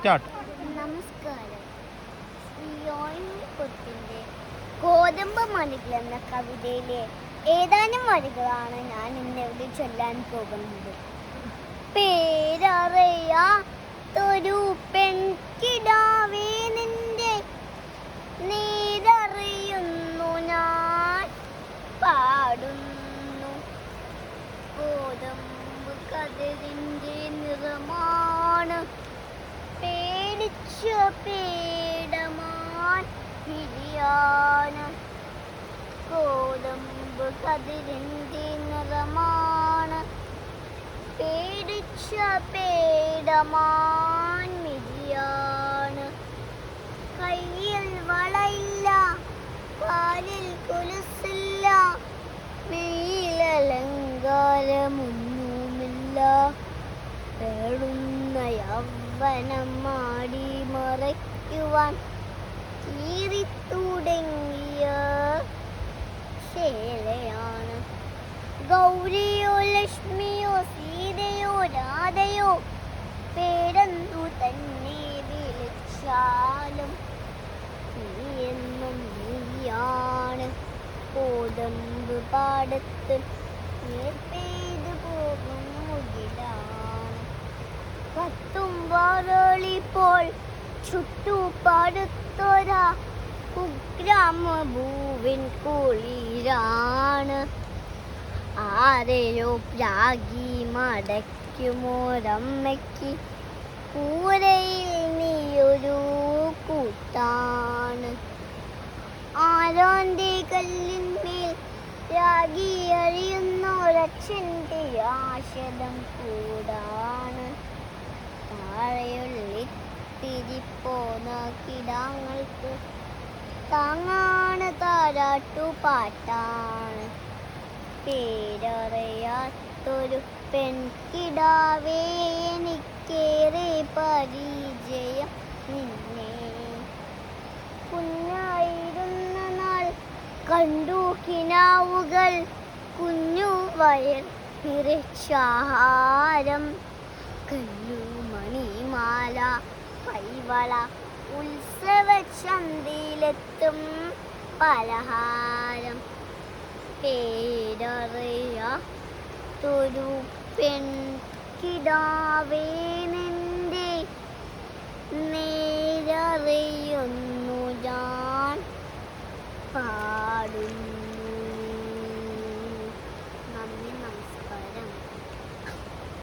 Start. നമസ്കാരം. കൊത്തിന്റെ ഗോതമ്പ് മണികൾ എന്ന കവിതയിലെ ഏതാനും വരികളാണ് ഞാൻ ഇന്നിവിടെ ചൊല്ലാൻ പോകുന്നത്. പേരറിയാത്തൊരു പെൺകിടാവേ നിന്റെ നേരറിയുന്നു ഞാൻ പാടുന്നു. ഗോതമ്പ് കതിരിൻ്റെ നിറമാണ് പേടിച്ച പേടമാൻ പിടിയാണ്. ഗോതമ്പ് കതിരിൻ്റെ നിറമാണ് പേടിച്ച പേടമാൻ മിഴിയാണ്. കയ്യിൽ വളയില്ല, കാലിൽ കൊലുസില്ല, മേലലങ്കാരമൊന്നുമില്ല. പേടുന്ന യൗവനം മാടി മറയ്ക്കുവാൻ കീറിത്തുടങ്ങിയ ശേലയാണ്. ഗൗരിയോ ലക്ഷ്മിയോ സീതയോ രാധയോ പേരെന്തു തന്നെ വിളിച്ചാലും നീയെന്നും നീയാണ്. ഗോതമ്പ് പാടത്ത് പെയ്തു പോകും മുകിലാണ്. കത്തും വാറളിപ്പോൾ ചുട്ടുപാടുത്തൊരാ കുഗ്രാമഭൂവിൻ കുളിരാണ്. ആരെയോ പ്രാഗി മടയ്ക്കുമോരമ്മയ്ക്ക് കൂരയിൽ നീയൊരു കൂട്ടാണ്. ആരോന്റെ കല്ലിന്മേൽ രാഗി അറിയുന്നൊരച്ഛൻ്റെ ആശയം കൂടാണ്. താഴെയുള്ളിത്തിരിപ്പോന്ന കിടാങ്ങൾക്ക് താങ്ങാണ് താരാട്ടുപാട്ടാണ്. പേരറിയാത്തൊരു പെൺകിടാവേ എനിക്കേറെ പരിചയം നിന്നെ. കുഞ്ഞായിരുന്ന നാൾ കണ്ടു കിനാവുകൾ, കുഞ്ഞു വയർ നിറച്ചാഹാരം. കല്ലുമണിമാല കൈവള ഉത്സവചന്തയിലെത്തും പലഹാരം. പേരറിയാത്തൊരു പെൺകിടാവേ നിന്റെ നേരറിയുന്നു ഞാൻ പാടുന്നു.